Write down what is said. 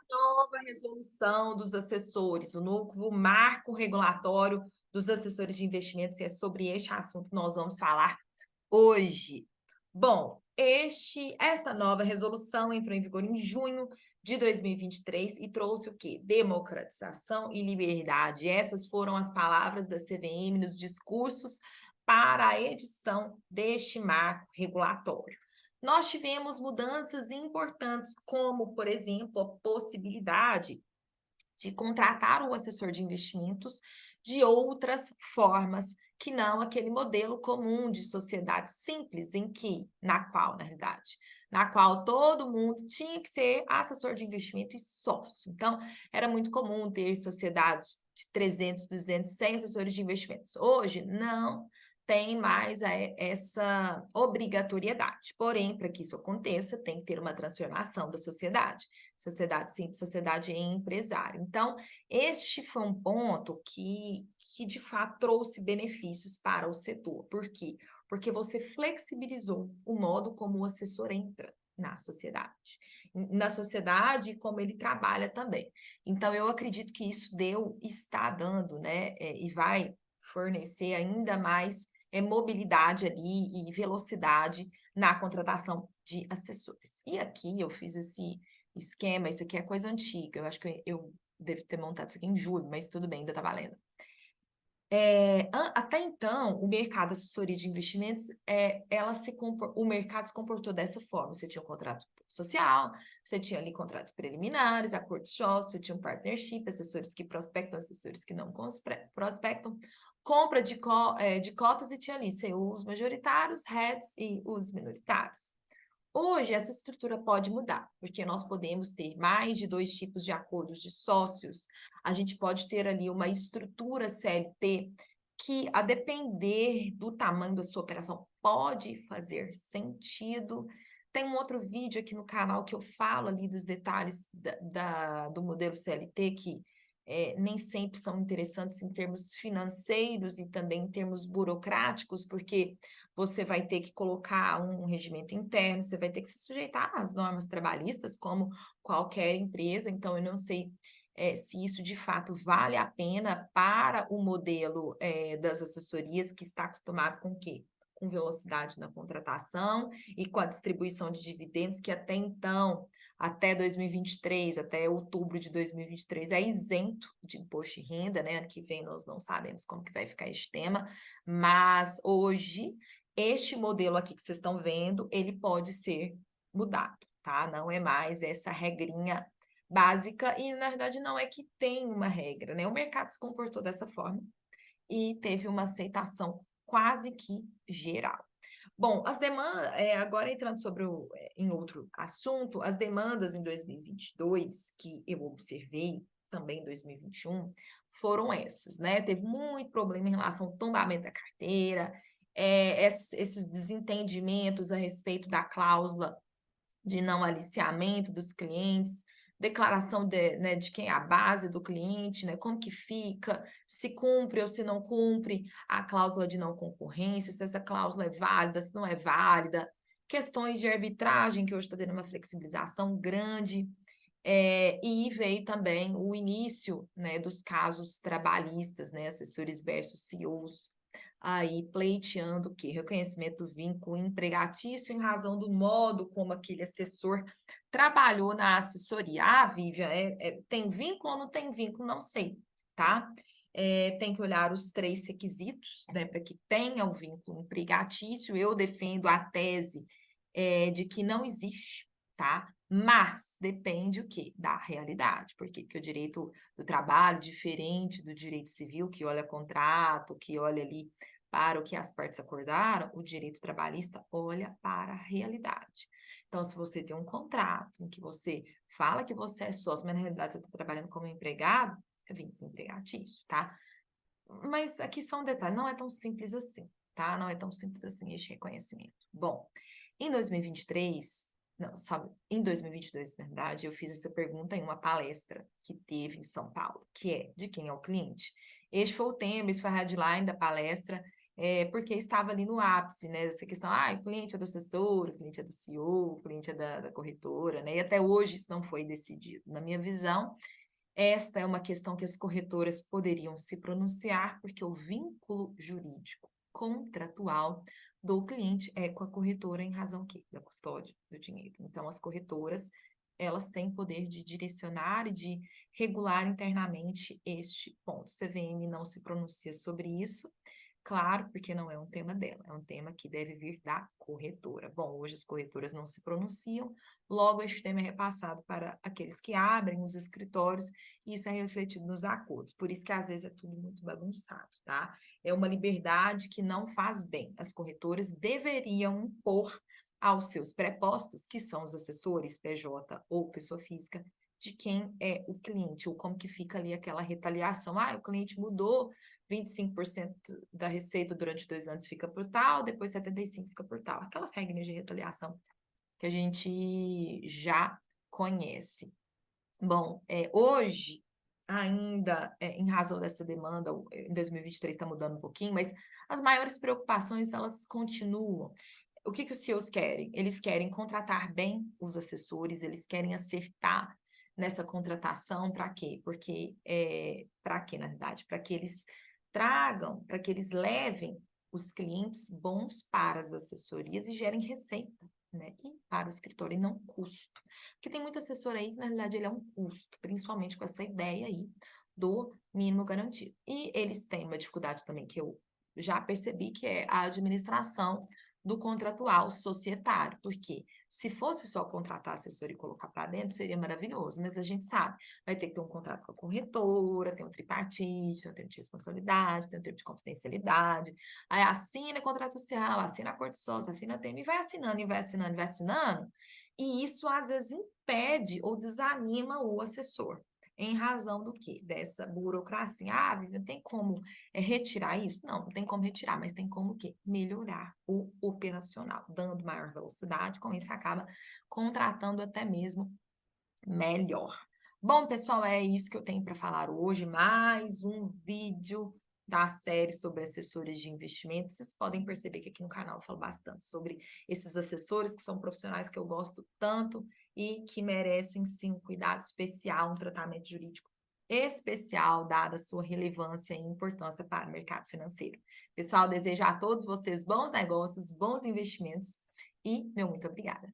Nova resolução dos assessores, o novo marco regulatório dos assessores de investimentos, e é sobre este assunto que nós vamos falar hoje. Bom, esta nova resolução entrou em vigor em junho de 2023 e trouxe o quê? Democratização e liberdade. Essas foram as palavras da CVM nos discursos para a edição deste marco regulatório. Nós tivemos mudanças importantes, como, por exemplo, a possibilidade de contratar o assessor de investimentos de outras formas que não aquele modelo comum de sociedade simples, na realidade, na qual todo mundo tinha que ser assessor de investimento e sócio. Então, era muito comum ter sociedades de 300, 200, 100 assessores de investimentos. Hoje, não tem mais essa obrigatoriedade. Porém, para que isso aconteça, tem que ter uma transformação da sociedade. Sociedade simples, sociedade empresária. Então, este foi um ponto que de fato trouxe benefícios para o setor. Por quê? Porque você flexibilizou o modo como o assessor entra na sociedade e como ele trabalha também. Então, eu acredito que isso está dando, né, e vai fornecer ainda mais mobilidade ali e velocidade na contratação de assessores. E aqui eu fiz esse esquema, isso aqui é coisa antiga, eu acho que eu devo ter montado isso aqui em julho, mas tudo bem, ainda tá valendo. Até então, o mercado de assessoria de investimentos, o mercado se comportou dessa forma. Você tinha um contrato social, você tinha ali contratos preliminares, acordos sócio, você tinha um partnership, assessores que prospectam, assessores que não prospectam, compra de cotas e tinha ali CEOs majoritários, heads e os minoritários. Hoje, essa estrutura pode mudar, porque nós podemos ter mais de 2 tipos de acordos de sócios, a gente pode ter ali uma estrutura CLT que, a depender do tamanho da sua operação, pode fazer sentido. Tem um outro vídeo aqui no canal que eu falo ali dos detalhes do modelo CLT, que nem sempre são interessantes em termos financeiros e também em termos burocráticos, porque você vai ter que colocar um regimento interno, você vai ter que se sujeitar às normas trabalhistas, como qualquer empresa. Então, eu não sei se isso de fato vale a pena para o modelo das assessorias, que está acostumado com o quê? Com velocidade na contratação e com a distribuição de dividendos, que até então, até 2023, até outubro de 2023, é isento de imposto de renda, né? Ano que vem nós não sabemos como que vai ficar esse tema, mas hoje este modelo aqui que vocês estão vendo, ele pode ser mudado, tá? Não é mais essa regrinha básica e, na verdade, não é que tem uma regra, né? O mercado se comportou dessa forma e teve uma aceitação quase que geral. Bom, as demandas, agora entrando em outro assunto, as demandas em 2022, que eu observei também em 2021, foram essas, né? Teve muito problema em relação ao tombamento da carteira, esses desentendimentos a respeito da cláusula de não aliciamento dos clientes, declaração né, de quem é a base do cliente, né, como que fica, se cumpre ou se não cumpre a cláusula de não concorrência, se essa cláusula é válida, se não é válida, questões de arbitragem, que hoje está tendo uma flexibilização grande, e veio também o início, né, dos casos trabalhistas, né, assessores versus CEOs, aí pleiteando o quê? Reconhecimento do vínculo empregatício em razão do modo como aquele assessor trabalhou na assessoria. Ah, Vivian, tem vínculo ou não tem vínculo? Não sei, tá? Tem que olhar os 3 requisitos, né, para que tenha o vínculo empregatício. Eu defendo a tese de que não existe, tá? Mas depende o quê? Da realidade. Por quê? Porque o direito do trabalho, diferente do direito civil, que olha contrato, que olha ali para o que as partes acordaram, o direito trabalhista olha para a realidade. Então, se você tem um contrato em que você fala que você é sócio, mas na realidade você está trabalhando como empregado, é vínculo empregatício, tá? Mas aqui só um detalhe, não é tão simples assim, tá? Não é tão simples assim este reconhecimento. Bom, em 2023, não, sabe, em 2022, na verdade, eu fiz essa pergunta em uma palestra que teve em São Paulo, que é: de quem é o cliente? Este foi o tema, esse foi a headline da palestra, porque estava ali no ápice, né, essa questão, o cliente é do assessor, o cliente é do CEO, o cliente é da corretora, né, e até hoje isso não foi decidido. Na minha visão, esta é uma questão que as corretoras poderiam se pronunciar, porque o vínculo jurídico contratual do cliente é com a corretora em razão quê? Da custódia do dinheiro. Então, as corretoras, elas têm poder de direcionar e de regular internamente este ponto. O CVM não se pronuncia sobre isso, claro, porque não é um tema dela, é um tema que deve vir da corretora. Bom, hoje as corretoras não se pronunciam, logo este tema é repassado para aqueles que abrem os escritórios e isso é refletido nos acordos. Por isso que às vezes é tudo muito bagunçado, tá? É uma liberdade que não faz bem. As corretoras deveriam impor aos seus prepostos, que são os assessores, PJ ou pessoa física, de quem é o cliente, ou como que fica ali aquela retaliação. O cliente mudou, 25% da receita durante 2 anos fica por tal, depois 75% fica por tal. Aquelas regras de retaliação que a gente já conhece. Bom, hoje, ainda em razão dessa demanda, em 2023 está mudando um pouquinho, mas as maiores preocupações, elas continuam. O que os CEOs querem? Eles querem contratar bem os assessores, eles querem acertar nessa contratação, para quê? Porque, para quê, na verdade? Para que eles tragam, para que eles levem os clientes bons para as assessorias e gerem receita, né? E para o escritório, e não custo. Porque tem muito assessor aí que, na realidade, ele é um custo, principalmente com essa ideia aí do mínimo garantido. E eles têm uma dificuldade também que eu já percebi, que é a administração do contratual societário, porque se fosse só contratar assessor e colocar para dentro, seria maravilhoso, mas a gente sabe, vai ter que ter um contrato com a corretora, tem um tripartite, tem um termo de responsabilidade, tem um termo de confidencialidade, aí assina contrato social, assina acordo sócio, assina termo, e vai assinando, e vai assinando, e vai assinando, e isso às vezes impede ou desanima o assessor. Em razão do quê? Dessa burocracia. Vivian, tem como retirar isso? Não tem como retirar, mas tem como o quê? Melhorar o operacional, dando maior velocidade, com isso acaba contratando até mesmo melhor. Bom, pessoal, é isso que eu tenho para falar hoje. Mais um vídeo da série sobre assessores de investimentos. Vocês podem perceber que aqui no canal eu falo bastante sobre esses assessores, que são profissionais que eu gosto tanto e que merecem, sim, um cuidado especial, um tratamento jurídico especial, dada a sua relevância e importância para o mercado financeiro. Pessoal, desejo a todos vocês bons negócios, bons investimentos e meu muito obrigada.